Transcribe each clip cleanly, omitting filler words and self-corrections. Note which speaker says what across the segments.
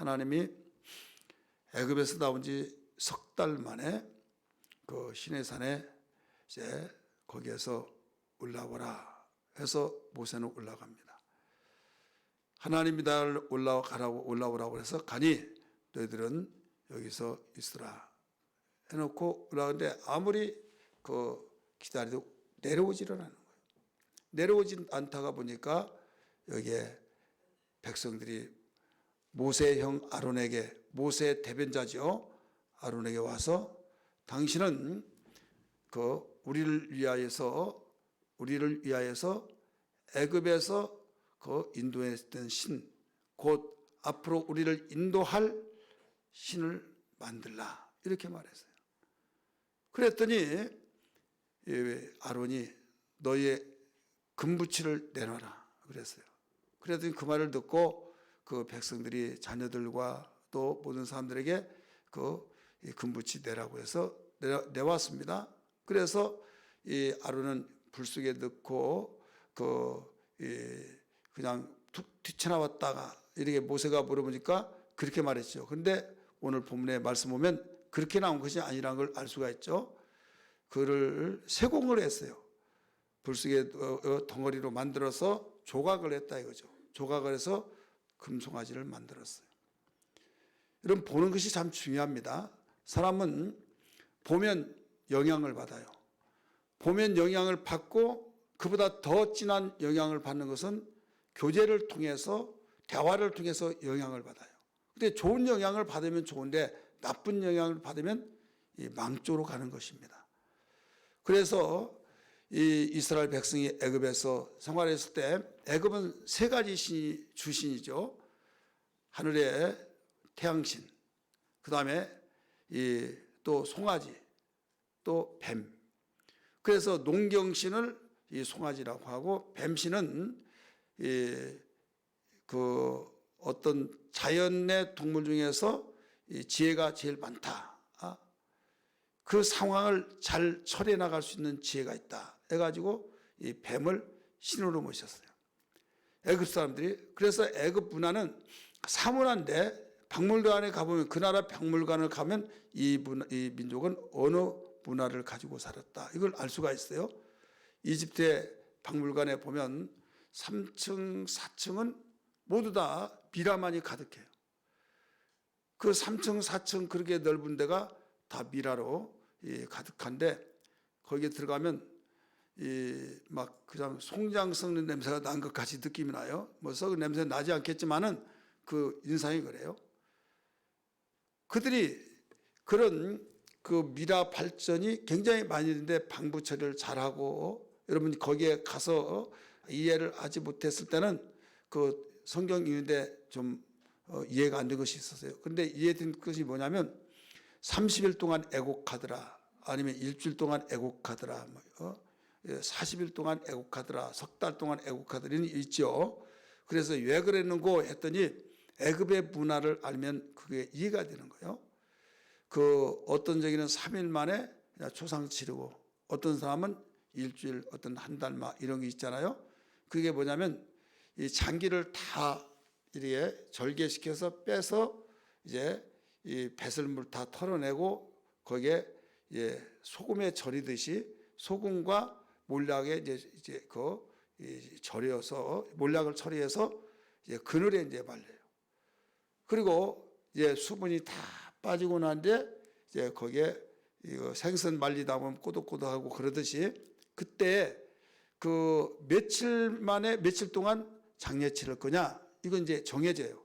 Speaker 1: 하나님이 애굽에서 나온 지 석 달 만에 그 시내산에 이제 거기에서 올라오라 해서 모세는 올라갑니다. 하나님이 나를 올라오라고 해서 가니 너희들은 여기서 있으라 해놓고 올라가는데 아무리 그 기다려도 내려오지를 않는 거예요. 내려오지 않다가 보니까 여기에 백성들이 모세의 형 아론에게, 모세의 대변자죠, 아론에게 와서 당신은 그 우리를 위하여서 애굽에서 그 인도했던 신, 곧 앞으로 우리를 인도할 신을 만들라 이렇게 말했어요. 그랬더니 아론이 너희의 금부치를 내놔라 그랬어요. 그랬더니 그 말을 듣고 그 백성들이 자녀들과 또 모든 사람들에게 그 금부치 내라고 해서 내왔습니다. 그래서 이 아론은 불 속에 넣고 그냥 툭 튀쳐나왔다가 이렇게 모세가 물어보니까 그렇게 말했죠. 그런데 오늘 본문의 말씀 보면 그렇게 나온 것이 아니라는 걸 알 수가 있죠. 그를 세공을 했어요. 불 속에 덩어리로 만들어서 조각을 했다 이거죠. 조각을 해서 금송아지를 만들었어요. 여러분, 보는 것이 참 중요합니다. 사람은 보면 영향을 받아요. 보면 영향을 받고 그보다 더 진한 영향을 받는 것은 교제를 통해서, 대화를 통해서 영향을 받아요. 근데 좋은 영향을 받으면 좋은데 나쁜 영향을 받으면 망조로 가는 것입니다. 그래서 이 이스라엘 백성이 애굽에서 생활했을 때, 애굽은 세 가지 주신이죠. 하늘의 태양신, 그 다음에 또 송아지, 또 뱀. 그래서 농경신을 이 송아지라고 하고, 뱀신은 그 어떤 자연의 동물 중에서 이 지혜가 제일 많다. 그 상황을 잘 처리해 나갈 수 있는 지혜가 있다 해가지고 이 뱀을 신으로 모셨어요. 애굽 사람들이. 그래서 애굽 문화는 사문화인데 박물관에 가보면, 그 나라 박물관을 가면 이 민족은 어느 문화를 가지고 살았다 이걸 알 수가 있어요. 이집트의 박물관에 보면 3층, 4층은 모두 다 미라만이 가득해요. 그 3층, 4층 그렇게 넓은 데가 다 미라로 가득한데, 거기에 들어가면 막 그냥 송장 썩는 냄새가 난 것 같이 느낌이 나요. 뭐 썩은 냄새 나지 않겠지만은 그 인상이 그래요. 그들이 그런 그 미라 발전이 굉장히 많이 있는데 방부 처리를 잘하고, 여러분 거기에 가서 이해를 하지 못했을 때는 그 성경 읽는데 좀 이해가 안 된 것이 있었어요. 그런데 이해된 것이 뭐냐면 30일 동안 애곡하더라, 아니면 일주일 동안 애곡하더라, 40일 동안 애곡하더라, 석 달 동안 애곡하더라 있죠. 그래서 왜 그랬는고 했더니 애굽의 문화를 알면 그게 이해가 되는 거예요. 그 어떤 저기는 3일 만에 초상 치르고, 어떤 사람은 일주일, 어떤 한 달 막 이런 게 있잖아요. 그게 뭐냐면 이 장기를 다 이렇게 절개시켜서 빼서 이제 이 배설물 다 털어내고 거기에 소금에 절이듯이 소금과 몰락에 이제 절여서, 몰락을 처리해서 이제 그늘에 이제 말려요. 그리고 이제 수분이 다 빠지고 난데 이제 거기에 이거 생선 말리다 보면 꼬독꼬독하고 그러듯이, 그때 그 며칠 동안 장례 치를 거냐, 이건 이제 정해져요.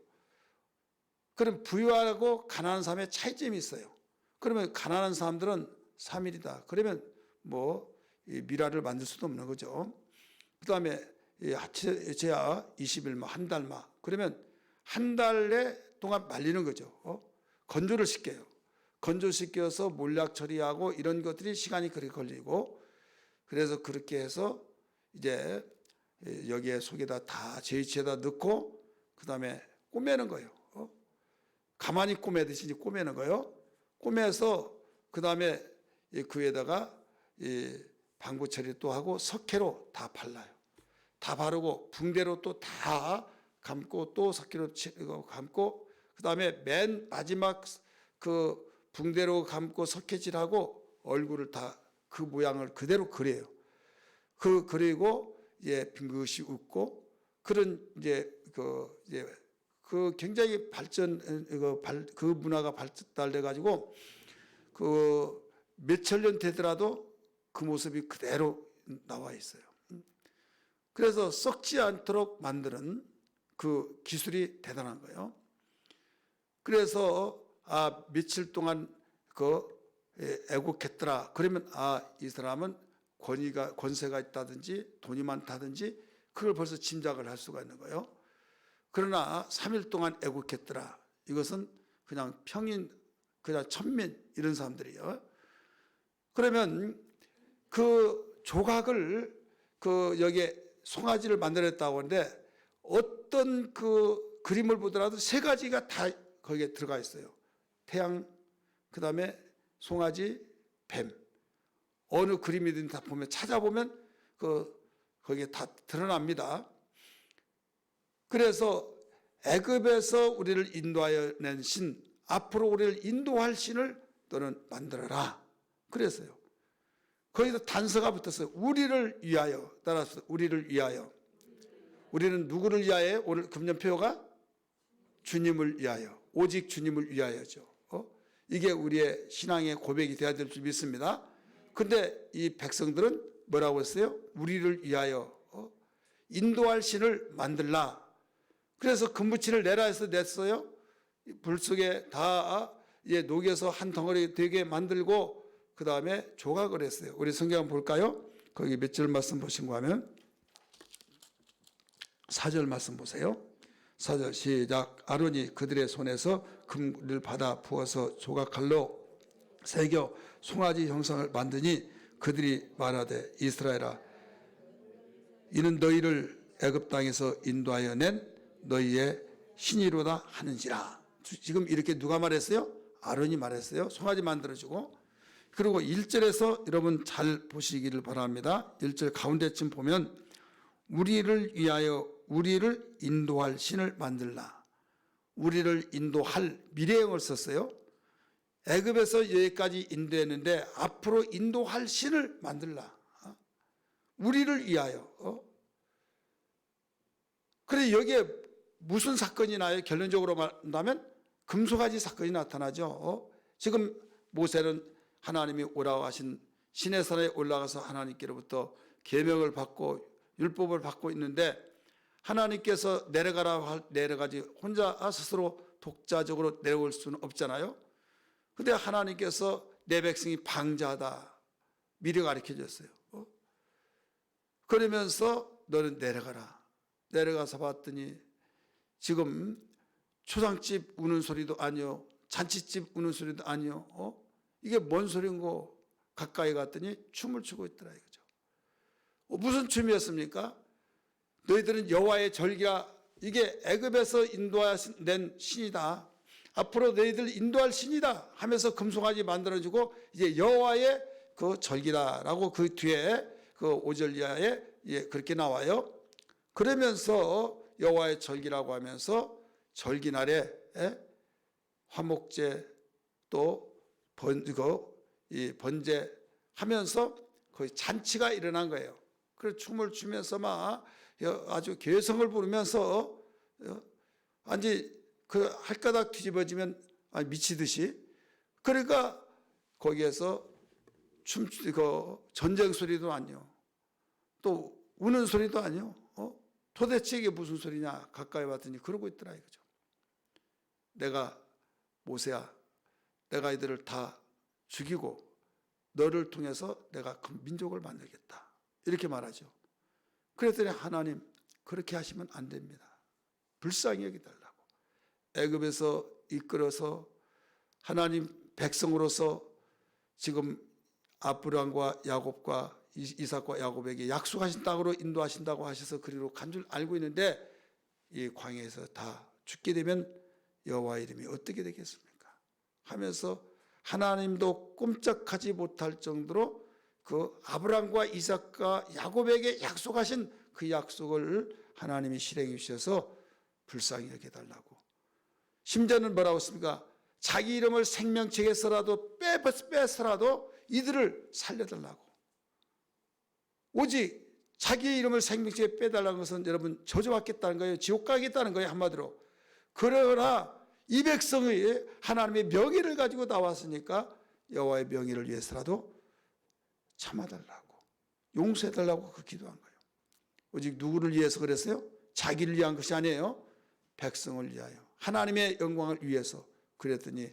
Speaker 1: 그럼 부유하고 가난한 사람의 차이점이 있어요. 그러면 가난한 사람들은 3일이다. 그러면 뭐 미라를 만들 수도 없는 거죠. 그 다음에 제야 20일, 한 달 그러면 한 달 동안 말리는 거죠. 건조를 시켜요. 건조시켜서 몰락 처리하고 이런 것들이 시간이 그렇게 걸리고, 그래서 그렇게 해서 이제 여기에 속에다 다 제이치에다 넣고 그 다음에 꼬매는 거예요. 가만히 꼬매듯이 이제 꼬매는 거예요. 꼬매서 그 다음에 그 위에다가 방부 처리 또 하고 석회로 다 발라요. 다 바르고 붕대로 또 다 감고 또 석회로 감고 그다음에 맨 마지막 그 붕대로 감고 석회질하고 얼굴을 다 그 모양을 그대로 그려요. 그리고 빙긋이 웃고 그런 그 굉장히 그 문화가 발달돼 가지고 그 몇천 년 되더라도 그 모습이 그대로 나와 있어요. 그래서 썩지 않도록 만드는 그 기술이 대단한 거예요. 그래서 며칠 동안 애국했더라. 그러면 이 사람은 권세가 있다든지 돈이 많다든지 그걸 벌써 짐작을 할 수가 있는 거예요. 그러나 3일 동안 애국했더라. 이것은 그냥 평인, 그냥 천민 이런 사람들이에요. 그러면 그 조각을 여기에 송아지를 만들었다고 하는데 어떤 그 그림을 보더라도 세 가지가 다 거기에 들어가 있어요. 태양, 그 다음에 송아지, 뱀. 어느 그림이든 다 보면 찾아보면 거기에 다 드러납니다. 그래서 애굽에서 우리를 인도하여 낸 신, 앞으로 우리를 인도할 신을 너는 만들어라. 그랬어요. 거기서 단서가 붙었어요. 우리를 위하여. 따라서 우리를 위하여. 우리는 누구를 위하여? 오늘 금년표가 주님을 위하여. 오직 주님을 위하여죠. 이게 우리의 신앙의 고백이 되어야 될 줄 믿습니다. 근데 이 백성들은 뭐라고 했어요? 우리를 위하여 인도할 신을 만들라. 그래서 금부치를 내라 해서 냈어요. 불 속에 다 녹여서 한 덩어리 되게 만들고 그 다음에 조각을 했어요. 우리 성경 한번 볼까요? 거기 몇 절 말씀 보신 거 하면 4절 말씀 보세요. 4절 시작. 아론이 그들의 손에서 금을 받아 부어서 조각칼로 새겨 송아지 형상을 만드니 그들이 말하되 이스라엘아 이는 너희를 애굽 땅에서 인도하여 낸 너희의 신이로다 하는지라. 지금 이렇게 누가 말했어요? 아론이 말했어요. 송아지 만들어주고. 그리고 1절에서 여러분 잘 보시기를 바랍니다. 1절 가운데쯤 보면 우리를 위하여 우리를 인도할 신을 만들라. 우리를 인도할 미래형을 썼어요. 애굽에서 여기까지 인도했는데 앞으로 인도할 신을 만들라. 우리를 위하여. 그래 여기에 무슨 사건이 나요? 결론적으로 말한다면 금송아지 사건이 나타나죠. 지금 모세는 하나님이 오라고 하신 시내산에 올라가서 하나님께로부터 계명을 받고 율법을 받고 있는데 하나님께서 내려가지 혼자 스스로 독자적으로 내려올 수는 없잖아요. 근데 하나님께서 내 백성이 방자하다 미리 가르쳐 줬어요. 그러면서 너는 내려가라. 내려가서 봤더니 지금 초상집 우는 소리도 아니요, 잔치집 우는 소리도 아니요. 이게 뭔 소리인고 가까이 갔더니 춤을 추고 있더라 이거죠. 무슨 춤이었습니까? 너희들은 여호와의 절기라. 이게 애굽에서 인도하신 신이다. 앞으로 너희들 인도할 신이다 하면서 금송아지 만들어주고 이제 여호와의 그 절기다라고 그 뒤에 그 5절 이하에 그렇게 나와요. 그러면서 여호와의 절기라고 하면서 절기날에 화목제 또 번제 하면서 거의 잔치가 일어난 거예요. 그래서 춤을 추면서 막 아주 개성을 부르면서 완전히 그 할가닥 뒤집어지면 미치듯이. 그러니까 거기에서 전쟁 소리도 아니요, 또 우는 소리도 아니요. 도대체 이게 무슨 소리냐 가까이 왔더니 그러고 있더라 이거죠. 내가 모세야, 내가 이들을 다 죽이고 너를 통해서 내가 큰 민족을 만들겠다 이렇게 말하죠. 그랬더니 하나님 그렇게 하시면 안 됩니다. 불쌍히 여기달라고. 애굽에서 이끌어서 하나님 백성으로서 지금 아브라함과 야곱과 이삭과 야곱에게 약속하신 땅으로 인도하신다고 하셔서 그리로 간 줄 알고 있는데 이 광야에서 다 죽게 되면 여호와 이름이 어떻게 되겠습니까? 하면서 하나님도 꼼짝하지 못할 정도로 그 아브라함과 이삭과 야곱에게 약속하신 그 약속을 하나님이 실행해 주셔서 불쌍히 여겨달라고. 심지어는 뭐라고 했습니까? 자기 이름을 생명책에서라도 빼서라도 이들을 살려달라고. 오직 자기 이름을 생명책에 빼달라는 것은 여러분 저주받겠다는 거예요. 지옥 가겠다는 거예요, 한마디로. 그러나 이 백성이 하나님의 명예를 가지고 나왔으니까 여호와의 명예를 위해서라도 참아달라고, 용서해달라고 그 기도한 거예요. 오직 누구를 위해서 그랬어요? 자기를 위한 것이 아니에요. 백성을 위하여, 하나님의 영광을 위해서. 그랬더니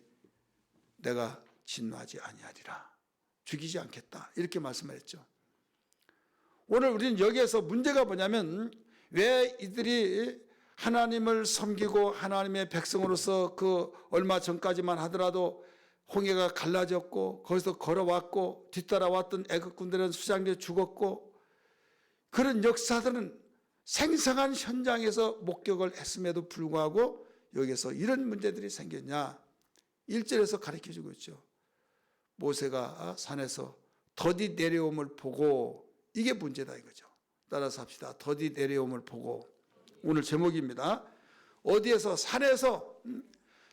Speaker 1: 내가 진노하지 아니하리라, 죽이지 않겠다, 이렇게 말씀했죠. 오늘 우리는 여기에서 문제가 뭐냐면, 왜 이들이 하나님을 섬기고 하나님의 백성으로서 그 얼마 전까지만 하더라도 홍해가 갈라졌고 거기서 걸어왔고 뒤따라왔던 애국군들은 수장되어 죽었고, 그런 역사들은 생생한 현장에서 목격을 했음에도 불구하고 여기서 이런 문제들이 생겼냐? 1절에서 가르쳐주고 있죠. 모세가 산에서 더디 내려옴을 보고, 이게 문제다 이거죠. 따라서 합시다. 더디 내려옴을 보고. 오늘 제목입니다. 어디에서?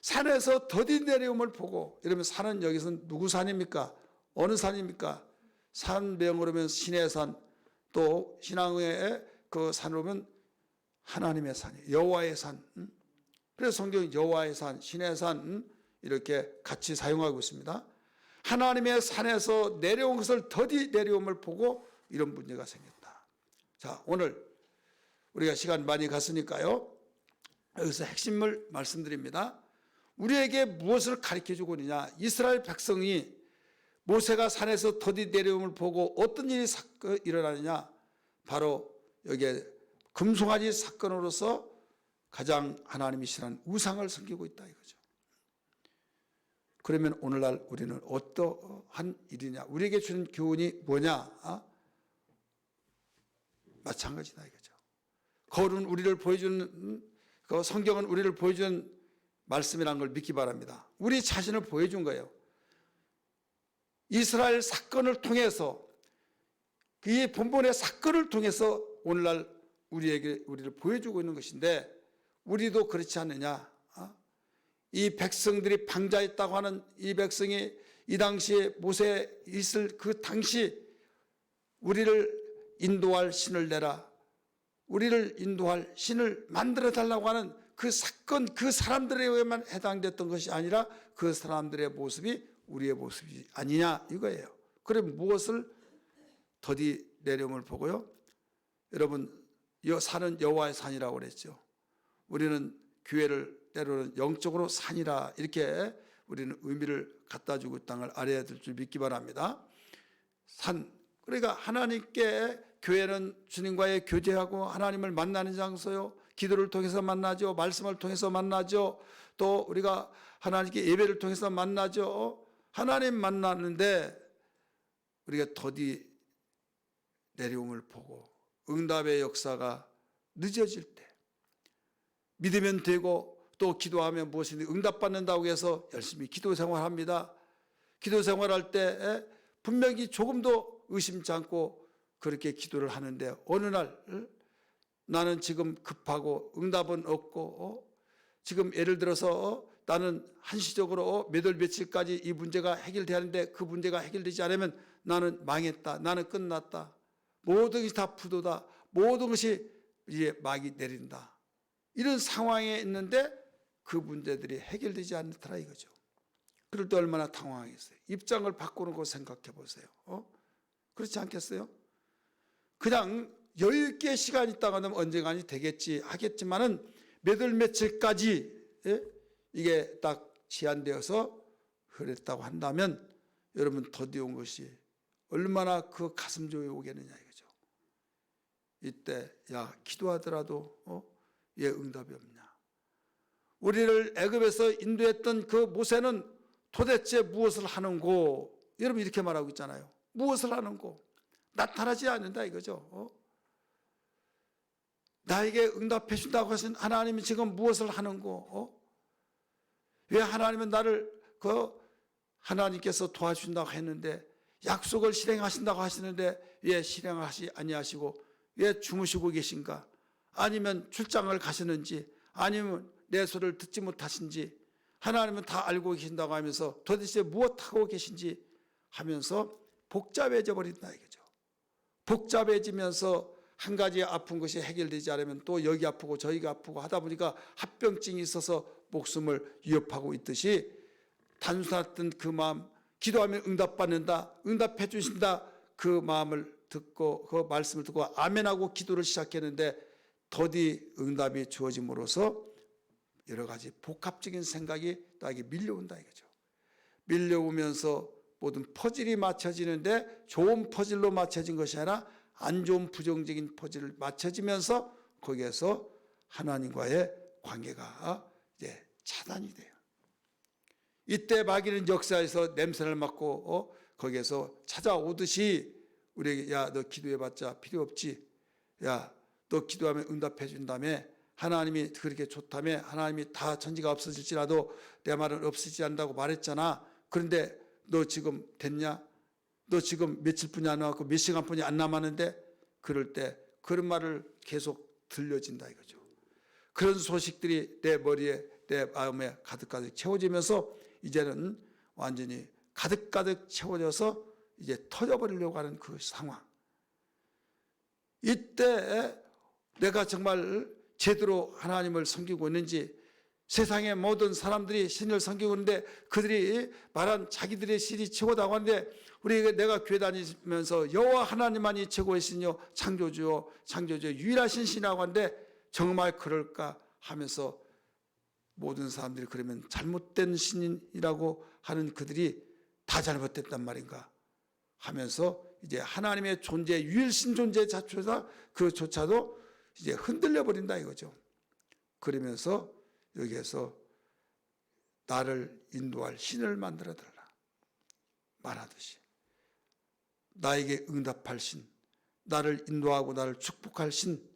Speaker 1: 산에서 더디 내려옴을 보고. 이러면 산은 여기서는 누구 산입니까? 어느 산입니까? 산명으로 면 신의 산, 또 신앙의 그 산으로 면 하나님의 산이에요. 여호와의 산. 그래서 성경이 여호와의 산, 신의 산 이렇게 같이 사용하고 있습니다. 하나님의 산에서 내려온 것을 더디 내려옴을 보고 이런 문제가 생겼다. 자, 오늘 우리가 시간 많이 갔으니까요, 여기서 핵심을 말씀드립니다. 우리에게 무엇을 가르쳐주고 있느냐? 이스라엘 백성이 모세가 산에서 더디 내려옴을 보고 어떤 일이 일어나느냐? 바로 여기에 금송아지 사건으로서 가장 하나님이 싫어하는 우상을 섬기고 있다 이거죠. 그러면 오늘날 우리는 어떠한 일이냐? 우리에게 주는 교훈이 뭐냐? 마찬가지다 이거죠. 거울은 우리를 보여주는, 그 성경은 우리를 보여주는 말씀이라는 걸 믿기 바랍니다. 우리 자신을 보여준 거예요. 이스라엘 사건을 통해서, 이 본본의 사건을 통해서 오늘날 우리를 보여주고 있는 것인데, 우리도 그렇지 않느냐? 이 백성들이 방자했다고 하는 이 백성이 이 당시에 모세에 있을 그 당시 우리를 인도할 신을 내라, 우리를 인도할 신을 만들어 달라고 하는 그 사건, 그 사람들에게만 해당됐던 것이 아니라 그 사람들의 모습이 우리의 모습이 아니냐 이거예요. 그럼 무엇을 더디 내려옴을 보고요? 여러분, 산은 여호와의 산이라고 그랬죠. 우리는 교회를 때로는 영적으로 산이라 이렇게 우리는 의미를 갖다 주고 땅을 알아야 될 줄 믿기 바랍니다. 산, 그러니까 하나님께, 교회는 주님과의 교제하고 하나님을 만나는 장소요. 기도를 통해서 만나죠. 말씀을 통해서 만나죠. 또 우리가 하나님께 예배를 통해서 만나죠. 하나님 만나는데 우리가 더디 내려옴을 보고 응답의 역사가 늦어질 때, 믿으면 되고 또 기도하면 무엇이든 응답받는다고 해서 열심히 기도 생활합니다. 기도 생활할 때 분명히 조금도 의심치 않고 그렇게 기도를 하는데, 어느 날 나는 지금 급하고 응답은 없고, 지금 예를 들어서 나는 한시적으로 몇 월 며칠까지 이 문제가 해결돼야 하는데 그 문제가 해결되지 않으면 나는 망했다, 나는 끝났다, 모든 것이 다 부도다, 모든 것이 이제 막이 내린다, 이런 상황에 있는데 그 문제들이 해결되지 않더라 이거죠. 그럴 때 얼마나 당황했어요. 입장을 바꾸는 거 생각해 보세요. 그렇지 않겠어요? 그냥 여유 있게 시간 있다가 하면 언젠가는 되겠지 하겠지만은 몇 월 며칠까지 이게 딱 제한되어서 그랬다고 한다면 여러분, 더디 온 것이 얼마나 그 가슴 조에 오겠느냐 이거죠. 이때 야, 기도하더라도 왜 응답이 없냐? 우리를 애굽에서 인도했던 그 모세는 도대체 무엇을 하는고? 여러분 이렇게 말하고 있잖아요. 무엇을 하는고? 나타나지 않는다 이거죠. 나에게 응답해 준다고 하신 하나님이 지금 무엇을 하는고? 왜 하나님은 나를 하나님께서 도와준다고 했는데, 약속을 실행하신다고 하시는데 왜 실행하시 아니하시고 왜 주무시고 계신가? 아니면 출장을 가시는지, 아니면 내 소리를 듣지 못하신지, 하나님은 다 알고 계신다고 하면서 도대체 무엇하고 계신지 하면서 복잡해져 버린다 이거죠. 복잡해지면서 한 가지 아픈 것이 해결되지 않으면 또 여기 아프고 저기가 아프고 하다 보니까 합병증이 있어서 목숨을 위협하고 있듯이, 단순했던 그 마음, 기도하면 응답받는다, 응답해 주신다, 그 마음을 듣고 그 말씀을 듣고 아멘하고 기도를 시작했는데 더디 응답이 주어짐으로써 여러 가지 복합적인 생각이 나에게 밀려온다 이거죠. 밀려오면서 모든 퍼즐이 맞춰지는데 좋은 퍼즐로 맞춰진 것이 아니라 안 좋은 부정적인 퍼즐을 맞춰지면서 거기에서 하나님과의 관계가 이제 차단이 돼요. 이때 마귀는 역사에서 냄새를 맡고 거기에서 찾아오듯이 우리에게, 야, 너 기도해봤자 필요 없지, 야, 너 기도하면 응답해 준다며, 하나님이 그렇게 좋다며, 하나님이 다 천지가 없어질지라도 내 말은 없어지지 않는다고 말했잖아. 그런데 너 지금 됐냐? 너 지금 며칠뿐이 안 남았고 몇 시간뿐이 안 남았는데, 그럴 때 그런 말을 계속 들려진다 이거죠. 그런 소식들이 내 머리에, 내 마음에 가득가득 채워지면서 이제는 완전히 가득가득 채워져서 이제 터져버리려고 하는 그 상황. 이때 내가 정말 제대로 하나님을 섬기고 있는지, 세상의 모든 사람들이 신을 섬기고 있는데 그들이 말한 자기들의 신이 최고다고 하는데, 내가 교회 다니면서 여호와 하나님만이 최고의 신이요 창조주요 유일하신 신이라고 하는데 정말 그럴까 하면서 모든 사람들이 그러면 잘못된 신이라고 하는 그들이 다 잘못됐단 말인가 하면서 이제 하나님의 존재, 유일신 존재 자체가 그조차도 이제 흔들려 버린다 이거죠. 그러면서 여기에서 나를 인도할 신을 만들어 달라 말하듯이, 나에게 응답할 신, 나를 인도하고 나를 축복할 신,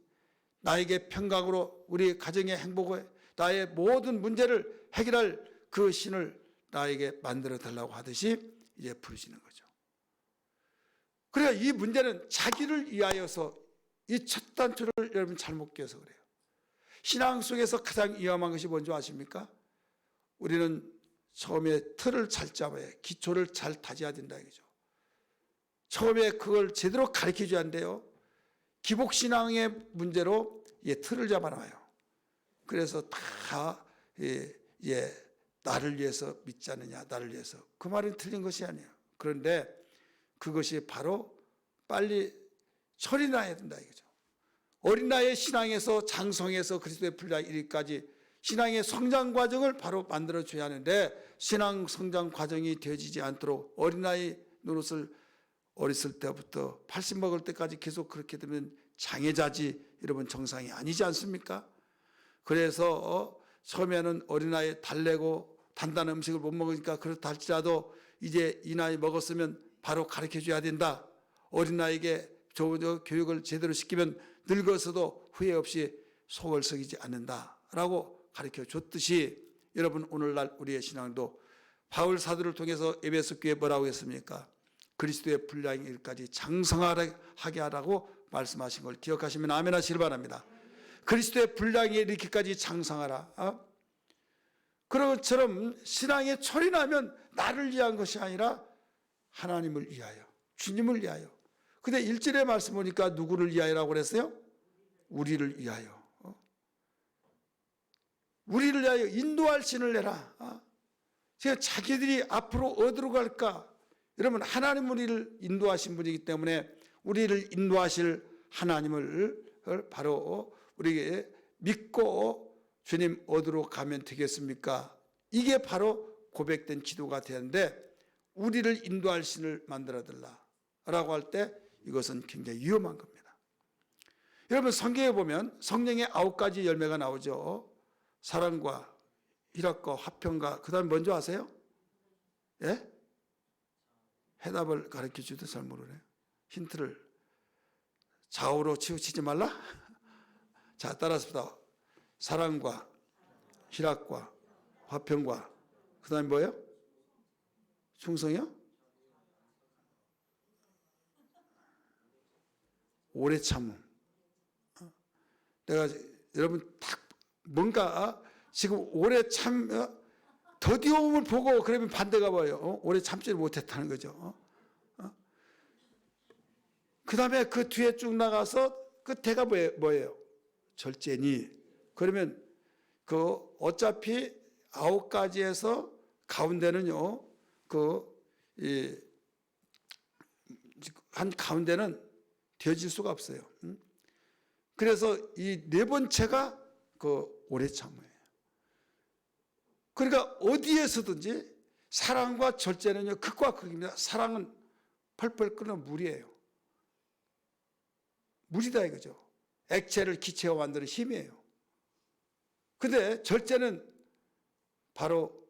Speaker 1: 나에게 평강으로 우리 가정의 행복을, 나의 모든 문제를 해결할 그 신을 나에게 만들어 달라고 하듯이 이제 부르시는 거죠. 그러니까 이 문제는 자기를 위하여서, 이 첫 단추를 여러분 잘못 껴서 그래요. 신앙 속에서 가장 위험한 것이 뭔지 아십니까? 우리는 처음에 틀을 잘 잡아야, 기초를 잘 다져야 된다 이거죠. 처음에 그걸 제대로 가르쳐 줘야 한대요. 기복신앙의 문제로 틀을 잡아놔요. 그래서 다 나를 위해서 믿지 않느냐, 나를 위해서. 그 말은 틀린 것이 아니에요. 그런데 그것이 바로 빨리 철이 나야 된다 이거죠. 어린 나이의 신앙에서 장성해서 그리스도의 분량 이르기까지 신앙의 성장 과정을 바로 만들어줘야 하는데, 신앙 성장 과정이 되어지지 않도록 어린아이 노릇을 어렸을 때부터 80 먹을 때까지 계속 그렇게 되면 장애자지, 여러분, 정상이 아니지 않습니까? 그래서 처음에는 어린아이 달래고 단단한 음식을 못 먹으니까 그렇다 할지라도 이제 이 나이 먹었으면 바로 가르쳐줘야 된다. 어린아이에게 좋은 교육을 제대로 시키면 늙어서도 후회 없이 속을 썩이지 않는다라고 가르쳐줬듯이, 여러분, 오늘날 우리의 신앙도 바울 사도를 통해서 에베소 교회에 뭐라고 했습니까? 그리스도의 분량이 이르기까지 장성하게 하라고 말씀하신 걸 기억하시면 아멘 하시길 바랍니다. 그리스도의 분량이 이르기까지 장성하라. 그런 것처럼 신앙의 철이 나면 나를 위한 것이 아니라 하나님을 위하여, 주님을 위하여. 근데 1절의 말씀 보니까 누구를 위하여라고 그랬어요? 우리를 위하여. 우리를 위하여 인도할 신을 내라. 제가 자기들이 앞으로 어디로 갈까? 여러분, 하나님 우리를 인도하신 분이기 때문에 우리를 인도하실 하나님을 바로 우리에게 믿고 주님 어디로 가면 되겠습니까? 이게 바로 고백된 기도가 되는데, 우리를 인도할 신을 만들어 달라라고 할 때 이것은 굉장히 위험한 겁니다. 여러분, 성경에 보면 성령의 9가지 열매가 나오죠. 사랑과 희락과 화평과, 그 다음에 뭔지 아세요? 예? 해답을 가르쳐 주도 잘 모르네요. 힌트를. 좌우로 치우치지 말라? 자, 따라서 사랑과 희락과 화평과, 그 다음에 뭐예요? 충성이요? 오래 참음. 내가 여러분 딱 뭔가 지금 오래 더디움을 보고 그러면 반대가 와요. 오래 참지를 못했다는 거죠. 그 다음에 그 뒤에 쭉 나가서 끝에가 뭐예요? 절제니. 그러면 그 어차피 9가지에서 가운데는요, 한 가운데는 되어질 수가 없어요. 그래서 이 네 번째가 오래 참아요. 그러니까 어디에서든지 사랑과 절제는요, 극과 극입니다. 사랑은 펄펄 끓는 물이에요. 물이다 이거죠. 액체를 기체로 만드는 힘이에요. 근데 절제는 바로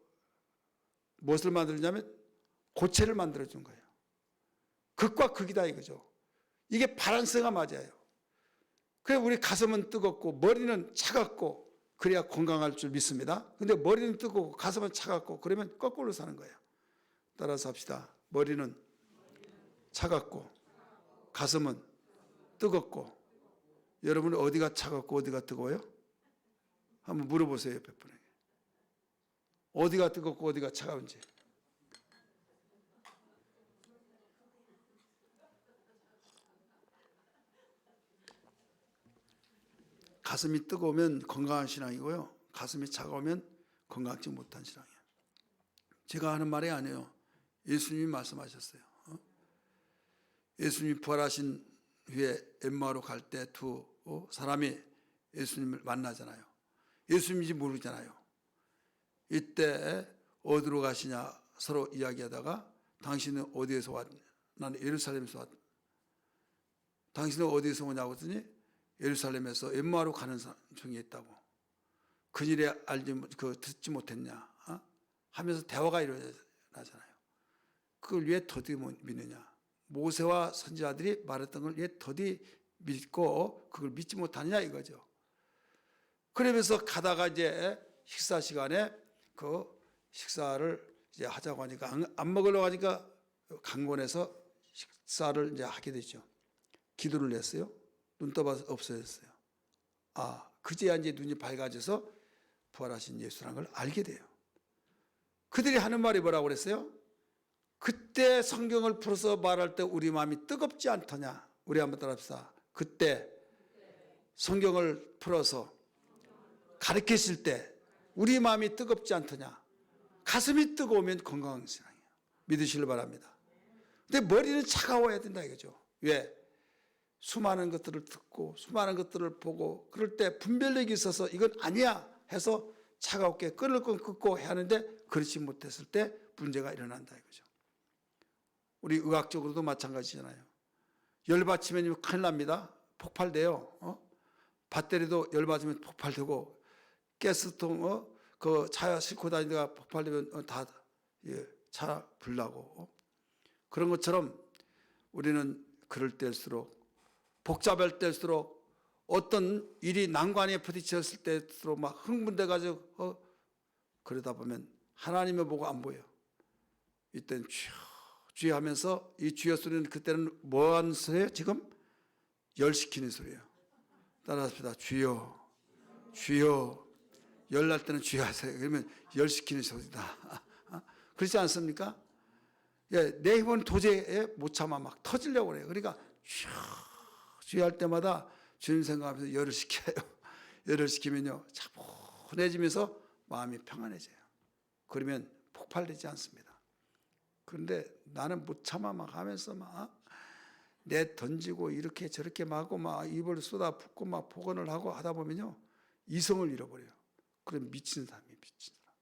Speaker 1: 무엇을 만들냐면 고체를 만들어준 거예요. 극과 극이다 이거죠. 이게 밸런스가 맞아요. 그래서 우리 가슴은 뜨겁고 머리는 차갑고 그래야 건강할 줄 믿습니다. 근데 머리는 뜨겁고 가슴은 차갑고 그러면 거꾸로 사는 거예요. 따라서 합시다. 머리는 차갑고 가슴은 뜨겁고. 여러분은 어디가 차갑고 어디가 뜨거워요? 한번 물어보세요. 옆에 분에게. 어디가 뜨겁고 어디가 차가운지. 가슴이 뜨거우면 건강한 신앙이고요. 가슴이 차가우면 건강하지 못한 신앙이에요. 제가 하는 말이 아니에요. 예수님이 말씀하셨어요. 예수님이 부활하신 후에 엠마오로 갈 때 두 사람이 예수님을 만나잖아요. 예수님인지 모르잖아요. 이때 어디로 가시냐 서로 이야기하다가 당신은 어디에서 왔? 나는 예루살렘에서 왔. 당신은 어디에서 오냐고 했더니 예루살렘에서 엠마오로 가는 사람 중에 있다고. 그일에 듣지 못했냐 하면서 대화가 일어나잖아요. 그걸 왜 더디 믿느냐. 모세와 선지자들이 말했던 걸 왜 더디 믿고 그걸 믿지 못하느냐 이거죠. 그러면서 가다가 이제 식사 시간에 식사를 이제 하자고 하니까 안 먹으려고 하니까 강권해서 식사를 이제 하게 되죠. 기도를 냈어요. 눈 떠봐서 없어졌어요. 그제야 이제 눈이 밝아져서 부활하신 예수라는 걸 알게 돼요. 그들이 하는 말이 뭐라고 그랬어요? 그때 성경을 풀어서 말할 때 우리 마음이 뜨겁지 않더냐. 우리 한번 따라합시다. 그때 성경을 풀어서 가르치실 때 우리 마음이 뜨겁지 않더냐. 가슴이 뜨거우면 건강한 신앙이에요. 믿으시길 바랍니다. 근데 머리는 차가워야 된다 이거죠. 왜? 수많은 것들을 듣고 수많은 것들을 보고 그럴 때 분별력이 있어서 이건 아니야 해서 차갑게 끓을 건 끓고 해야 하는데 그렇지 못했을 때 문제가 일어난다 이거죠. 우리 의학적으로도 마찬가지잖아요. 열 받치면 큰일 납니다. 폭발돼요. 배터리도 열 받으면 폭발되고 가스통 그 차 싣고 다니다가 폭발되면 다 차 불나고 그런 것처럼 우리는 그럴 때일수록 복잡할 때일수록 어떤 일이 난관에 부딪혔을 때일수록 막 흥분돼 가지고 그러다 보면 하나님을 보고 안 보여. 이때는 주여 하면서 이 주여 소리는 그때는 뭐 하는 소리예요? 지금 열시키는 소리예요. 따라합시다. 주여 주여. 열날 때는 주여 하세요. 그러면 열시키는 소리다. 그렇지 않습니까? 내 힘은 도저히 못 참아 막 터지려고 그래요. 그러니까 주여 할 때마다 주님 생각하면서 열을 시켜요. 열을 시키면요 차분해지면서 마음이 평안해져요. 그러면 폭발되지 않습니다. 그런데 나는 못 참아 막 하면서 막 내 던지고 이렇게 저렇게 하고 막 입을 쏟아붓고 막 폭언을 하고 하다 보면요 이성을 잃어버려요. 그럼 미친 사람이 미친 사람.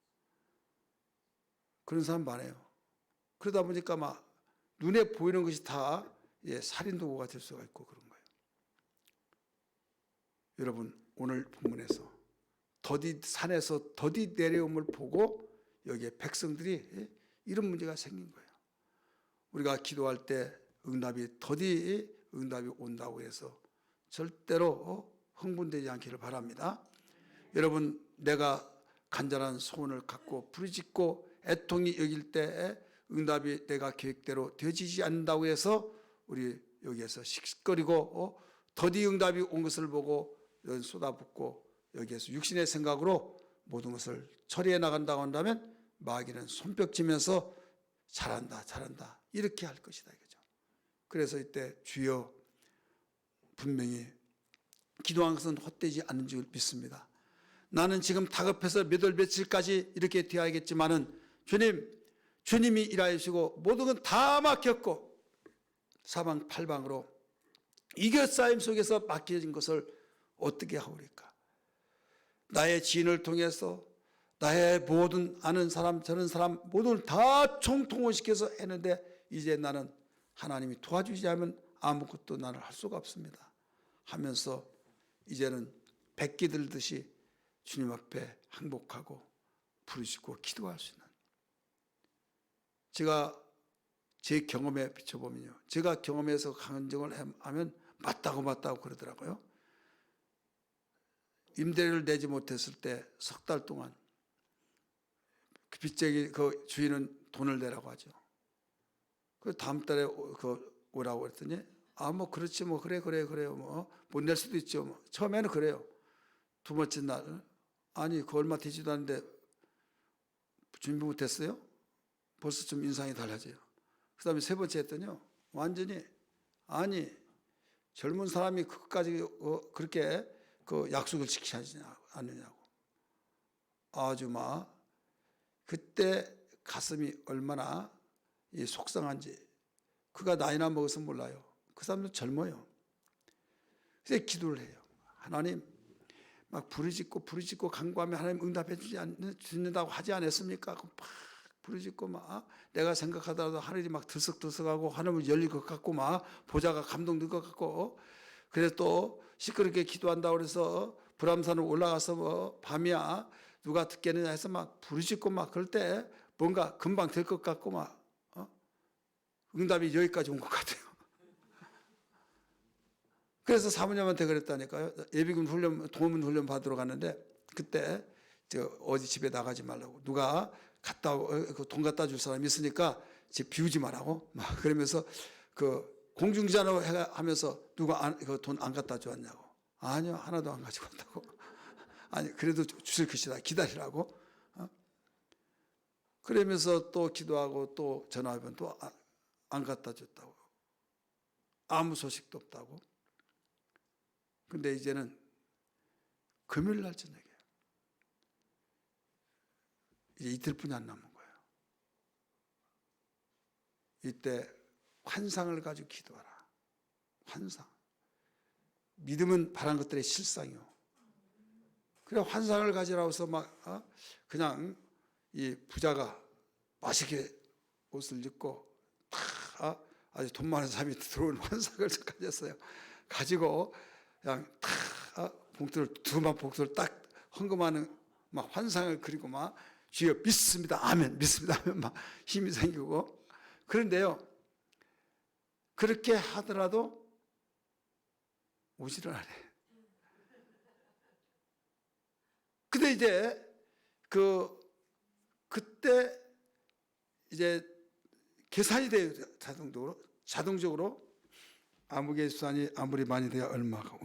Speaker 1: 그런 사람 많아요. 그러다 보니까 막 눈에 보이는 것이 다 살인 도구가 될 수가 있고 그런 거예요. 여러분 오늘 본문에서 산에서 더디 내려옴을 보고 여기에 백성들이 이런 문제가 생긴 거예요. 우리가 기도할 때 더디 응답이 온다고 해서 절대로 흥분되지 않기를 바랍니다. 여러분 내가 간절한 소원을 갖고 부르짖고 애통이 여길 때 응답이 내가 계획대로 되어지지 않는다고 해서 우리 여기에서 씩씩거리고 더디 응답이 온 것을 보고 쏟아붓고 여기에서 육신의 생각으로 모든 것을 처리해 나간다고 한다면 마귀는 손뼉치면서 잘한다 잘한다 이렇게 할 것이다 이거죠. 그래서 이때 주여, 분명히 기도한 것은 헛되지 않은 줄 믿습니다. 나는 지금 다급해서 몇 월 며칠까지 이렇게 되어야겠지만은 주님이 일하여 주시고 모든 건 다 맡겼고 사방팔방으로 이겨싸임 속에서 맡겨진 것을 어떻게 하오리까? 나의 지인을 통해서 나의 모든 아는 사람 저런 사람 모두를 다 총통원시켜서 했는데 이제 나는 하나님이 도와주지 않으면 아무것도 나는 할 수가 없습니다 하면서 이제는 백기 들듯이 주님 앞에 항복하고 부르짖고 기도할 수 있는, 제가 제 경험에 비춰보면요, 제가 경험해서 간증을 하면 맞다고 그러더라고요. 임대료를 내지 못했을 때 석 달 동안 그 빚쟁이 그 주인은 돈을 내라고 하죠. 그 다음 달에 오라고 그랬더니 뭐 그렇지 뭐 그래요 뭐 못 낼 수도 있죠. 뭐. 처음에는 그래요. 두 번째 날 아니 그 얼마 되지도 않는데 준비 못했어요? 벌써 좀 인상이 달라져요. 그 다음에 세 번째 했더니요, 완전히 아니 젊은 사람이 그것까지 그렇게 그 약속을 지키지 않느냐고. 아주 막 그때 가슴이 얼마나 속상한지. 그가 나이나 먹어서 몰라요. 그 사람도 젊어요. 그래서 기도를 해요. 하나님, 막 부르짖고 간구하면 하나님 응답해 주신다고 하지 않았습니까? 막 부르짖고 막 내가 생각하더라도 하늘이 막 들썩들썩하고 하늘을 열릴 것 같고 막 보좌가 감동될 것 같고, 그래서 또 시끄럽게 기도한다고 그래서 불암산을 올라가서 뭐 밤이야 누가 듣겠느냐 해서 막 부르짖고 막 그럴 때 뭔가 금방 될 것 같고 막 응답이 여기까지 온 것 같아요. 그래서 사모님한테 그랬다니까요. 예비군 훈련, 도문 훈련 받으러 갔는데 그때 어디 집에 나가지 말라고, 누가 돈 갖다 줄 사람이 있으니까 집 비우지 말라고 막 그러면서 그 공중전화 하면서 누가 돈 안 갖다 줬냐고. 아니요, 하나도 안 가지고 왔다고. 아니 그래도 주실 것이다 기다리라고. 그러면서 또 기도하고 또 전화하면 또 안 갖다 줬다고, 아무 소식도 없다고. 근데 이제는 금요일 날 저녁에 이제 이틀뿐이 안 남은 거예요. 이때 환상을 가지고 기도하라. 환상. 믿음은 바란 것들의 실상이요. 그래 환상을 가지라고 해서 막 그냥 이 부자가 맛있게 옷을 입고 다 아주 돈 많은 사람이 들어오는 환상을 가졌어요. 가지고 그냥 다 두만 봉투를 딱 헌금하는 막 환상을 그리고 막 주여 믿습니다 아멘 믿습니다 하면 막 힘이 생기고. 그런데요, 그렇게 하더라도 오지를 않아요. 근데 이제 그때 이제 계산이 돼요. 자동적으로 아무 계산이 아무리 많이 돼야 얼마고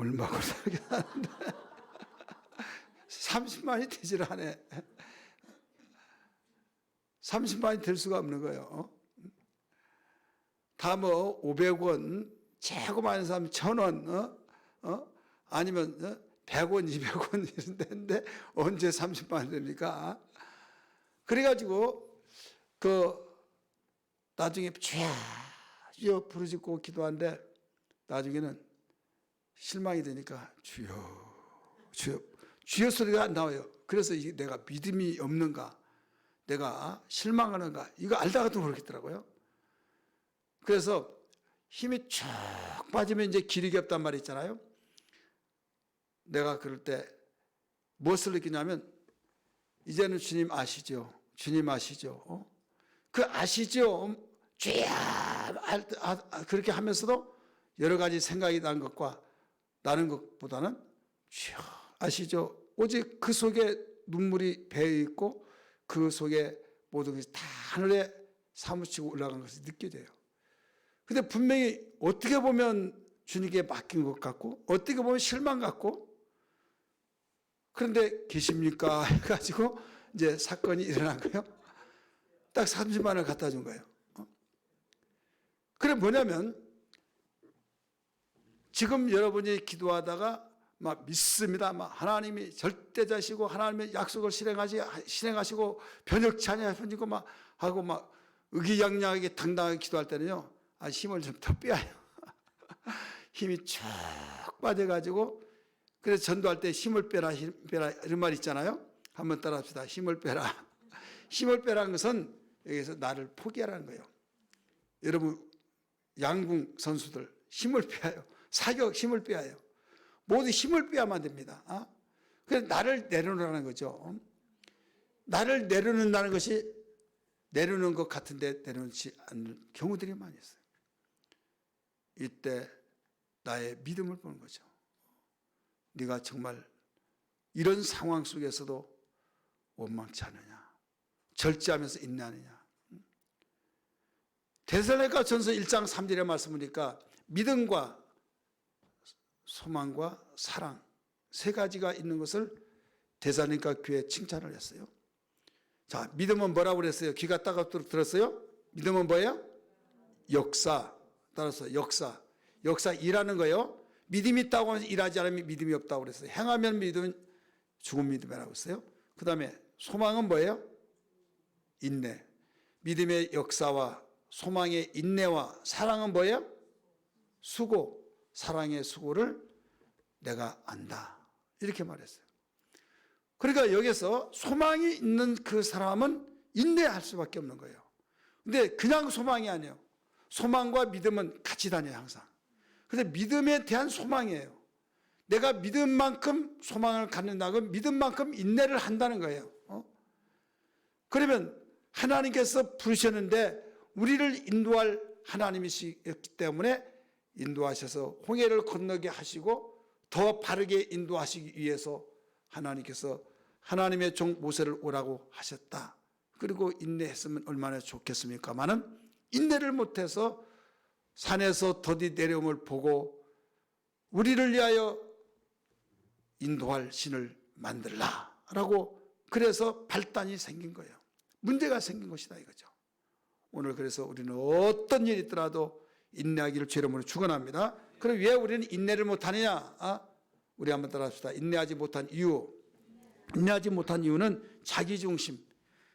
Speaker 1: 계산하는데 30만이 되질 않아. 30만이 될 수가 없는 거예요. 다 뭐 500원, 최고 많은 사람 1000원, 아니면 100원, 200원 이런 데인데 언제 30만이 됩니까? 그래가지고 나중에 주여 부르짖고 기도하는데 나중에는 실망이 되니까 주여 소리가 안 나와요. 그래서 이게 내가 믿음이 없는가, 내가 실망하는가 이거 알다가도 모르겠더라고요. 그래서 힘이 쭉 빠지면 이제 기력이 없단 말이 있잖아요. 내가 그럴 때 무엇을 느끼냐면 이제는 주님 아시죠? 주님 아시죠? 그 아시죠? 주여 그렇게 하면서도 여러 가지 생각이 나는 것과 나는 것보다는 주여 아시죠? 오직 그 속에 눈물이 배어있고 그 속에 모든 것이 다 하늘에 사무치고 올라간 것이 느껴져요. 근데 분명히 어떻게 보면 주님께 맡긴 것 같고 어떻게 보면 실망 같고 그런데 계십니까? 해가지고 이제 사건이 일어난 거예요. 딱 30만 원을 갖다 준 거예요. 그래 뭐냐면 지금 여러분이 기도하다가 막 믿습니다. 막 하나님이 절대자시고 하나님의 약속을 실행하시고 변혁치 아니하시고 막 하고 막 의기양양하게 당당하게 기도할 때는요. 힘을 좀 더 빼야 해요. 힘이 쭉 빠져가지고 그래서 전도할 때 힘을 빼라 이런 말 있잖아요. 한번 따라합시다. 힘을 빼라. 힘을 빼라는 것은 여기서 나를 포기하라는 거예요. 여러분 양궁 선수들 힘을 빼요. 사격 힘을 빼야 요 모두 힘을 빼야만 됩니다. 그래서 나를 내려놓으라는 거죠. 나를 내려놓는다는 것이 내려놓는 것 같은데 내려놓지 않는 경우들이 많이 있어요. 이때 나의 믿음을 보는 거죠. 네가 정말 이런 상황 속에서도 원망치 않느냐, 절제하면서 인내하느냐. 데살로니가 전서 1장 3절의 말씀 보니까 믿음과 소망과 사랑 세 가지가 있는 것을 데살로니가 교회에 칭찬을 했어요. 자, 믿음은 뭐라고 그랬어요? 귀가 따갑도록 들었어요? 믿음은 뭐예요? 역사. 따라서 역사. 역사 일하는 거예요. 믿음이 있다고 하면 일하지 않으면 믿음이 없다고 그랬어요. 행하면 믿음은 죽은 믿음이라고 했어요. 그 다음에 소망은 뭐예요? 인내. 믿음의 역사와 소망의 인내와 사랑은 뭐예요? 수고. 사랑의 수고를 내가 안다. 이렇게 말했어요. 그러니까 여기서 소망이 있는 그 사람은 인내할 수밖에 없는 거예요. 근데 그냥 소망이 아니에요. 소망과 믿음은 같이 다녀요, 항상. 그래서 믿음에 대한 소망이에요. 내가 믿음만큼 소망을 갖는다고 믿음만큼 인내를 한다는 거예요. 그러면 하나님께서 부르셨는데 우리를 인도할 하나님이시기 때문에 인도하셔서 홍해를 건너게 하시고 더 바르게 인도하시기 위해서 하나님께서 하나님의 종 모세를 오라고 하셨다. 그리고 인내했으면 얼마나 좋겠습니까마는 인내를 못해서 산에서 더디 내려옴을 보고 우리를 위하여 인도할 신을 만들라라고 그래서 발단이 생긴 거예요. 문제가 생긴 것이다 이거죠. 오늘 그래서 우리는 어떤 일이 있더라도 인내하기를 주의 이름으로 축원합니다. 그럼 왜 우리는 인내를 못하느냐? 우리 한번 따라합시다. 인내하지 못한 이유. 인내하지 못한 이유는 자기중심,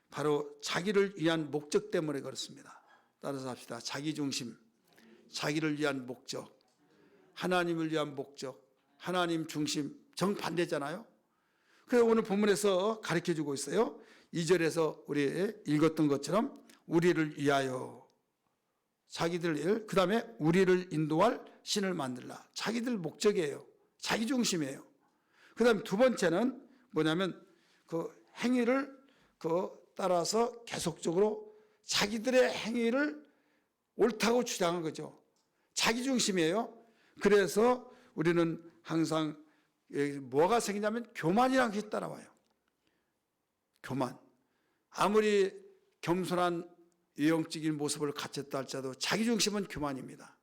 Speaker 1: 바로 자기를 위한 목적 때문에 그렇습니다. 따라서 합시다. 자기중심, 자기를 위한 목적, 하나님을 위한 목적, 하나님 중심, 정반대잖아요. 그래서 오늘 본문에서 가르쳐주고 있어요. 2절에서 우리 읽었던 것처럼 우리를 위하여 자기들 일, 그 다음에 우리를 인도할 신을 만들라. 자기들 목적이에요. 자기 중심이에요. 그 다음에 두 번째는 뭐냐면 그 행위를 따라서 계속적으로 자기들의 행위를 옳다고 주장한 거죠. 자기 중심이에요. 그래서 우리는 항상 뭐가 생기냐면 교만이라는 것이 따라와요. 교만. 아무리 겸손한 외형적인 모습을 갖췄다 할지라도 자기중심은 교만입니다.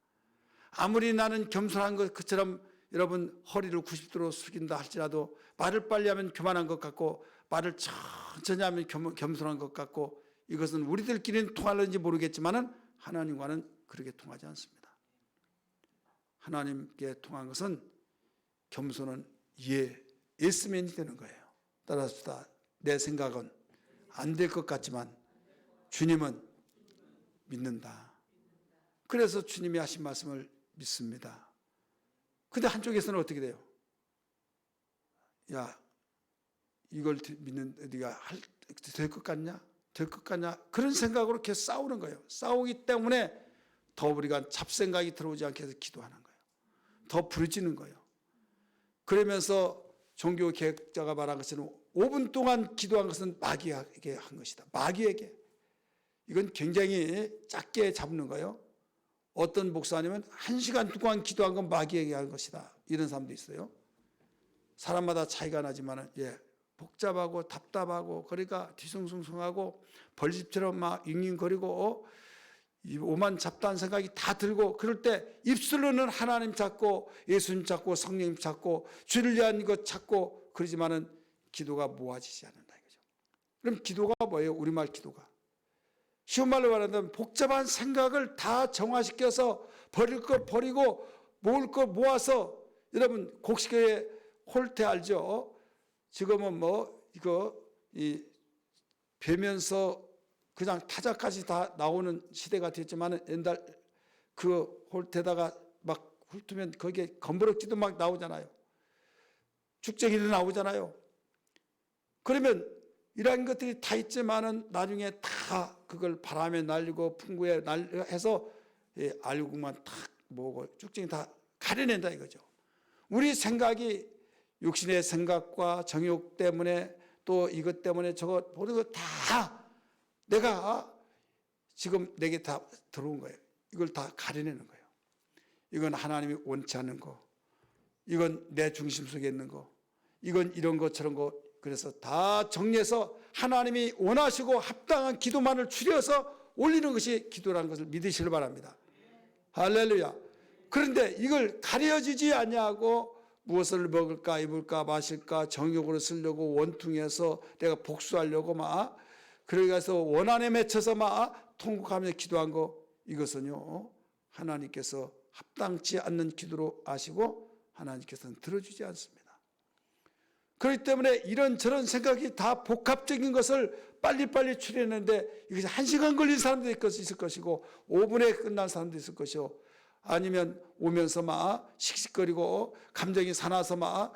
Speaker 1: 아무리 나는 겸손한 것처럼 여러분 허리를 90도로 숙인다 할지라도 말을 빨리 하면 교만한 것 같고 말을 천천히 하면 겸손한 것 같고 이것은 우리들끼리는 통하는지 모르겠지만 하나님과는 그렇게 통하지 않습니다. 하나님께 통한 것은 겸손은 예스맨이 되는 거예요. 따라서 내 생각은 안 될 것 같지만 주님은 믿는다. 그래서 주님이 하신 말씀을 믿습니다. 근데 한쪽에서는 어떻게 돼요? 야, 이걸 믿는 네가 될 것 같냐? 될 것 같냐? 그런 생각으로 계속 싸우는 거예요. 싸우기 때문에 더 우리가 잡생각이 들어오지 않게 해서 기도하는 거예요. 더 부르짖는 거예요. 그러면서 종교개혁자가 말한 것처럼 5분 동안 기도한 것은 마귀에게 한 것이다. 마귀에게. 이건 굉장히 작게 잡는 거예요. 어떤 목사님은 1시간 동안 기도한 건 마귀에게 한 것이다. 이런 사람도 있어요. 사람마다 차이가 나지만 복잡하고 답답하고 그러니까 뒤숭숭숭하고 벌집처럼 막 윙윙거리고 오만 잡다한 생각이 다 들고 그럴 때 입술로는 하나님 찾고 예수님 찾고 성령님 찾고 주를 위한 것 찾고 그러지만은 기도가 모아지지 않는다 이거죠. 그럼 기도가 뭐예요? 우리말 기도가. 쉬운 말로 말하면 복잡한 생각을 다 정화시켜서 버릴 걸 버리고 모을 걸 모아서, 여러분 곡식의 홀대 알죠? 지금은 뭐 이거 이 배면서 그냥 타자까지 다 나오는 시대가 됐지만 옛날 그 홀대다가 막 훑으면 거기에 검버럭지도 막 나오잖아요. 죽쟁이도 나오잖아요. 그러면 이런 것들이 다 있지만은 나중에 다 그걸 바람에 날리고 풍부에 날려 해서 알구만 탁 모으고 쭉쟁이 다 가려낸다 이거죠. 우리 생각이 육신의 생각과 정욕 때문에 또 이것 때문에 저거 모든 거 다 내가 지금 내게 다 들어온 거예요. 이걸 다 가려내는 거예요. 이건 하나님이 원치 않는 거, 이건 내 중심 속에 있는 거, 이건 이런 거 저런 거, 그래서 다 정리해서 하나님이 원하시고 합당한 기도만을 추려서 올리는 것이 기도라는 것을 믿으시길 바랍니다. 할렐루야. 그런데 이걸 가려지지 않냐고 무엇을 먹을까 입을까 마실까 정욕으로 쓰려고 원통해서 내가 복수하려고 막 그래서 원한에 맺혀서 막 통곡하며 기도한 거, 이것은요 하나님께서 합당치 않는 기도로 아시고 하나님께서는 들어주지 않습니다. 그렇기 때문에 이런저런 생각이 다 복합적인 것을 빨리빨리 추려내는데 이것이 1시간 걸린 사람도 있을 것이고 5분에 끝난 사람도 있을 것이고, 아니면 오면서 막 씩씩거리고 감정이 사나서 막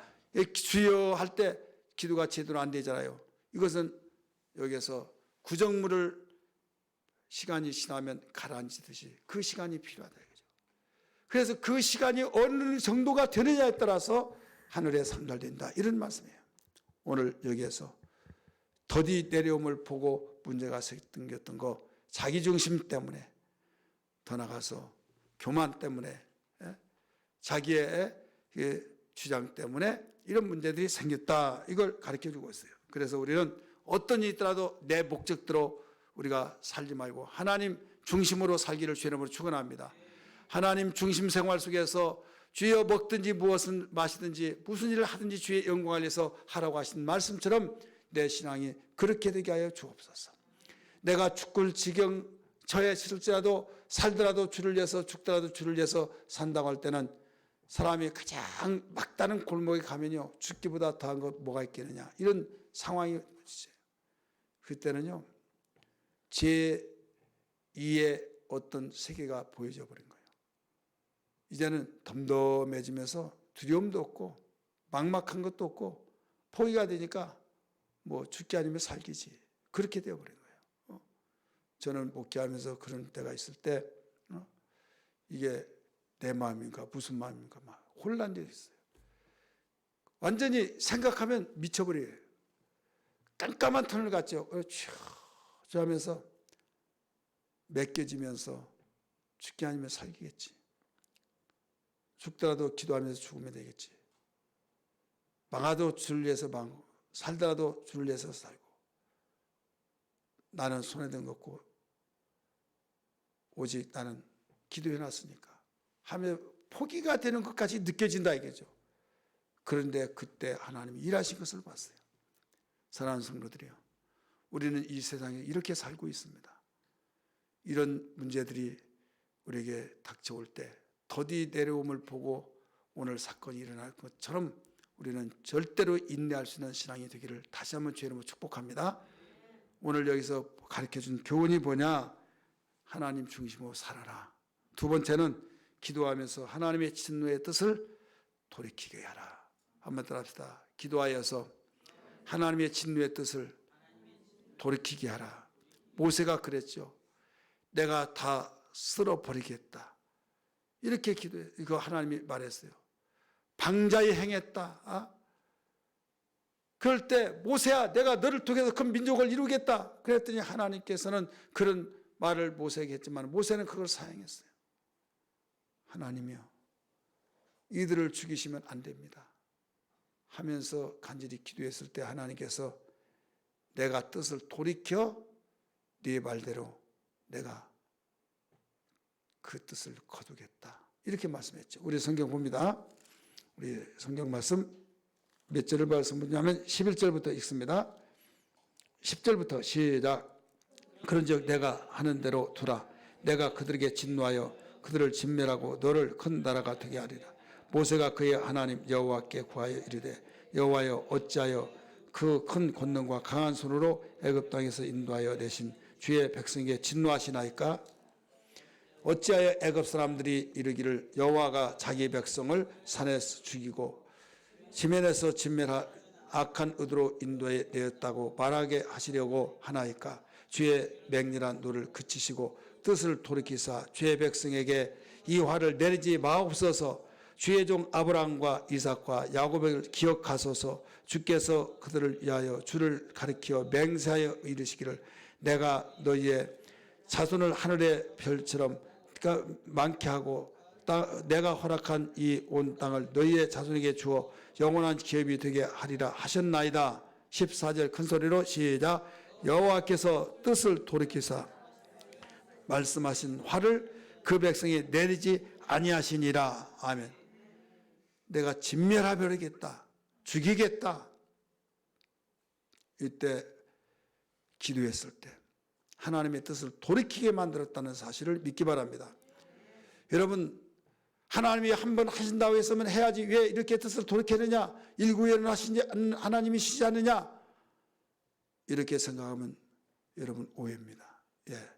Speaker 1: 주여 할 때 기도가 제대로 안 되잖아요. 이것은 여기서 구정물을 시간이 지나면 가라앉히듯이 그 시간이 필요하다 이거죠. 그래서 그 시간이 어느 정도가 되느냐에 따라서 하늘에 상달된다 이런 말씀이에요. 오늘 여기에서 더디 내려옴을 보고 문제가 생겼던 거, 자기중심 때문에, 더 나가서 교만 때문에, 자기의 주장 때문에 이런 문제들이 생겼다, 이걸 가르쳐주고 있어요. 그래서 우리는 어떤 일이 있더라도 내 목적대로 우리가 살지 말고 하나님 중심으로 살기를 주의 이름으로 축원합니다. 하나님 중심 생활 속에서 주여 먹든지 무엇을 마시든지 무슨 일을 하든지 주의 영광을 위해서 하라고 하신 말씀처럼 내 신앙이 그렇게 되게 하여 주옵소서. 내가 죽을 지경 처해 있을지라도 살더라도 주를 위해서 죽더라도 주를 위해서 산다고 할 때는 사람이 가장 막다른 골목에 가면요 죽기보다 더한 것 뭐가 있겠느냐 이런 상황이 있어요. 그때는요 제2의 어떤 세계가 보여져 버린 거예요. 이제는 덤덤해지면서 두려움도 없고 막막한 것도 없고 포기가 되니까 뭐 죽기 아니면 살기지 그렇게 되어버린 거예요. 저는 목회하면서 그런 때가 있을 때 이게 내 마음인가 무슨 마음인가 막 혼란되어 있어요. 완전히 생각하면 미쳐버려요. 깜깜한 터널 같죠. 저 하면서 맡겨지면서 죽기 아니면 살기겠지. 죽더라도 기도하면서 죽으면 되겠지. 망하도 주를 위해서 망하고 살더라도 주를 위해서 살고 나는 손해된 거 없고 오직 나는 기도해놨으니까 하며 포기가 되는 것까지 느껴진다 이거죠. 그런데 그때 하나님이 일하신 것을 봤어요. 사랑하는 성도들이요, 우리는 이 세상에 이렇게 살고 있습니다. 이런 문제들이 우리에게 닥쳐올 때 더디 내려옴을 보고 오늘 사건이 일어날 것처럼 우리는 절대로 인내할 수 있는 신앙이 되기를 다시 한번 주의 이름으로 축복합니다. 오늘 여기서 가르쳐준 교훈이 뭐냐? 하나님 중심으로 살아라. 두 번째는 기도하면서 하나님의 진노의 뜻을 돌이키게 하라. 한번 따라합시다. 기도하여서 하나님의 진노의 뜻을 돌이키게 하라. 모세가 그랬죠. 내가 다 쓸어버리겠다. 이렇게 기도해. 이거 하나님이 말했어요. 방자에 행했다. 그럴 때 모세야 내가 너를 통해서 큰 민족을 이루겠다. 그랬더니 하나님께서는 그런 말을 모세에게 했지만 모세는 그걸 사용했어요. 하나님이요, 이들을 죽이시면 안 됩니다 하면서 간절히 기도했을 때 하나님께서 내가 뜻을 돌이켜 네 말대로 내가 그 뜻을 거두겠다 이렇게 말씀했죠. 우리 성경 봅니다. 우리 성경 말씀 몇 절을 말씀드리냐면 11절부터 읽습니다. 10절부터 시작. 그런즉 내가 하는 대로 두라. 내가 그들에게 진노하여 그들을 진멸하고 너를 큰 나라가 되게 하리라. 모세가 그의 하나님 여호와께 구하여 이르되 여호와여 어찌하여 그 큰 권능과 강한 손으로 애굽 땅에서 인도하여 내신 주의 백성에게 진노하시나이까? 어찌하여 애굽 사람들이 이르기를 여호와가 자기 백성을 산에서 죽이고 지면에서 진멸하 악한 의도로 인도해 내었다고 말하게 하시려고 하나이까? 주의 맹렬한 노를 그치시고 뜻을 돌이키사 주의 백성에게 이 화를 내리지 마옵소서. 주의 종 아브라함과 이삭과 야곱을 기억하소서. 주께서 그들을 위하여 주를 가리켜 맹세하여 이르시기를 내가 너희의 자손을 하늘의 별처럼 많게 하고 내가 허락한 이 온 땅을 너희의 자손에게 주어 영원한 기업이 되게 하리라 하셨나이다. 14절 큰소리로 시작. 여호와께서 뜻을 돌이키사 말씀하신 화를 그 백성이 내리지 아니하시니라. 아멘. 내가 진멸하여 버리겠다, 죽이겠다. 이때 기도했을 때 하나님의 뜻을 돌이키게 만들었다는 사실을 믿기 바랍니다. 여러분, 하나님이 한번 하신다고 했으면 해야지 왜 이렇게 뜻을 돌이켰느냐, 일구일을 하시지 하나님이 쉬지 않느냐, 이렇게 생각하면 여러분 오해입니다. 예.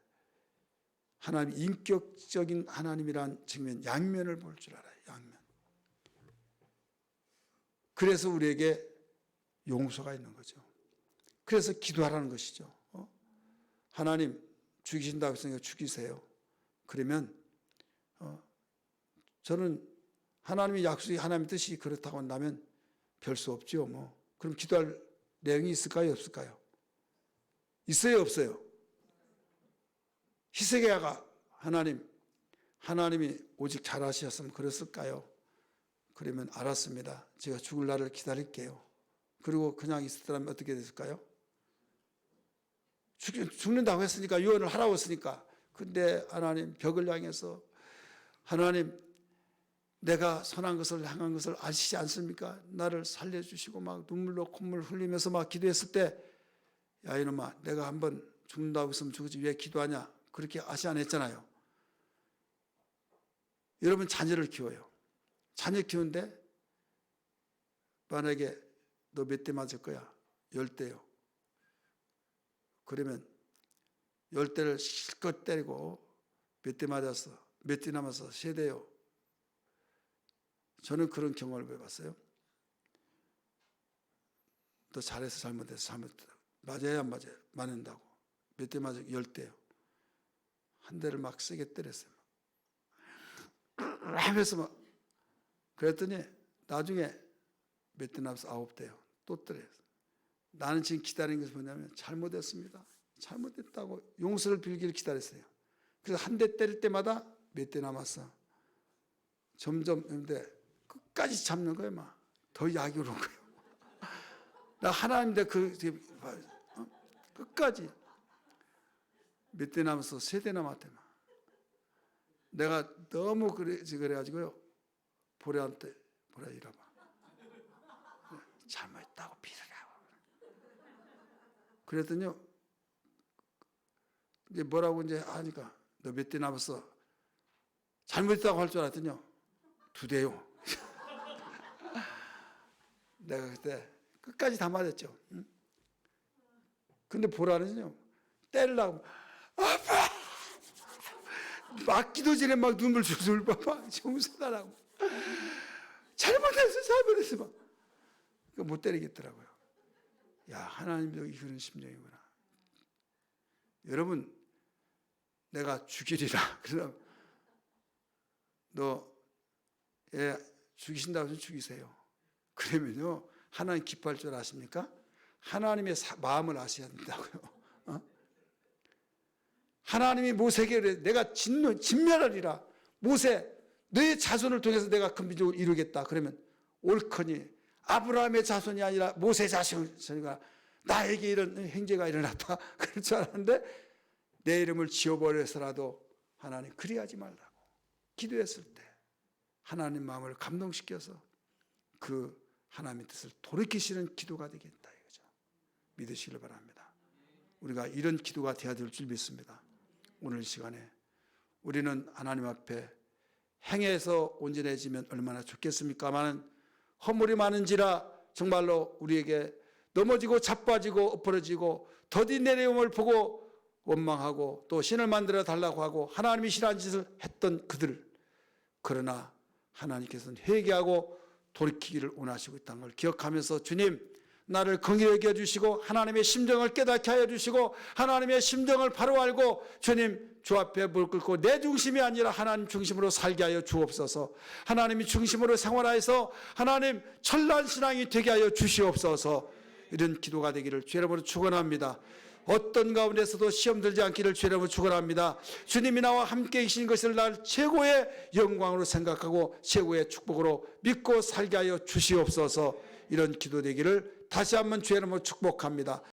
Speaker 1: 하나님 인격적인 하나님이란 측면, 양면을 볼 줄 알아요. 양면. 그래서 우리에게 용서가 있는 거죠. 그래서 기도하라는 것이죠. 하나님 죽이신다고 했으니까 죽이세요. 그러면 저는 하나님의 약속이 하나님의 뜻이 그렇다고 한다면 별 수 없죠. 뭐 그럼 기도할 내용이 있을까요? 없을까요? 있어요? 없어요? 히스기야가 하나님이 오직 잘하셨으면 그랬을까요? 그러면 알았습니다. 제가 죽을 날을 기다릴게요. 그리고 그냥 있었다면 어떻게 됐을까요? 죽는다고 했으니까, 유언을 하라고 했으니까. 근데 하나님 벽을 향해서 하나님 내가 선한 것을 행한 것을 아시지 않습니까? 나를 살려주시고 막 눈물로 콧물 흘리면서 막 기도했을 때, 야 이놈아, 내가 한번 죽는다고 했으면 죽지 왜 기도하냐, 그렇게 아시 안 했잖아요. 여러분 자녀를 키워요. 자녀 키우는데 만약에 너 몇 대 맞을 거야? 10대요. 그러면 10대를 실컷 때리고 몇 대 맞았어? 몇 대 남았어? 3대요. 저는 그런 경험을 해봤어요. 너 잘해서 잘못해서 잘못했다. 맞아야 안 맞아요? 맞는다고. 몇 대 맞아? 10대요. 한 대를 막 세게 때렸어요. 하면서 막. 그랬더니 나중에 몇 대 남아서 9대요. 또 때려요. 나는 지금 기다리는 것이 뭐냐면 잘못했습니다. 잘못했다고 용서를 빌기를 기다렸어요. 그래서 한 대 때릴 때마다 몇 대 남았어. 점점 근데 끝까지 참는 거예요. 막 더 약이 오는 거예요. 나 하나님인데 끝까지 몇 대 남았어? 3대 남았대. 막. 내가 너무 그래가지고요. 보라한테 보라 이러봐. 잘못했다고 빌으라고. 그랬더니요. 이제 뭐라고 이제 하니까 너 몇 대 남았어? 잘못했다고 할 줄 알았더니요. 2대요. 내가 그때 끝까지 다 맞았죠. 응? 근데 보라는요. 때리려고 아파! 맞기도 전에 막 눈물 줄줄 막 용서달라고. 잘못했어 막. 못 때리겠더라고요. 야, 하나님도 그런 심정이구나. 여러분, 내가 죽이리라. 그럼 너 애 죽이신다고 해서 죽이세요. 그러면요, 하나님 기뻐할 줄 아십니까? 하나님의 마음을 아셔야 된다고요. 하나님이 모세에게 그래, 내가 진멸하리라. 모세, 너의 자손을 통해서 내가 큰 민족을 이루겠다. 그러면 옳거니 아브라함의 자손이 아니라 모세 자손이가 나에게 이런 행제가 일어났다. 그럴 줄 알았는데 내 이름을 지워버려서라도 하나님 그리하지 말라고 기도했을 때 하나님 마음을 감동시켜서 그 하나님의 뜻을 돌이키시는 기도가 되겠다 이거죠. 믿으시길 바랍니다. 우리가 이런 기도가 되어야 될 줄 믿습니다. 오늘 시간에 우리는 하나님 앞에 행해서 온전해지면 얼마나 좋겠습니까마는 허물이 많은지라 정말로 우리에게 넘어지고 자빠지고 엎어지고 더디 내려옴을 보고 원망하고 또 신을 만들어 달라고 하고 하나님이 싫어하는 짓을 했던 그들, 그러나 하나님께서는 회개하고 돌이키기를 원하시고 있다는 걸 기억하면서 주님 나를 긍휼히 여겨주시고 하나님의 심정을 깨닫게 하여 주시고 하나님의 심정을 바로 알고 주님 주 앞에 무릎 꿇고 내 중심이 아니라 하나님 중심으로 살게 하여 주옵소서. 하나님이 중심으로 생활하여서 하나님 천란 신앙이 되게 하여 주시옵소서. 이런 기도가 되기를 주 이름으로 축원합니다. 어떤 가운데서도 시험 들지 않기를 주 이름으로 축원합니다. 주님이 나와 함께 계신 것을 날 최고의 영광으로 생각하고 최고의 축복으로 믿고 살게 하여 주시옵소서. 이런 기도 되기를 다시 한번 주 이름으로 축복합니다.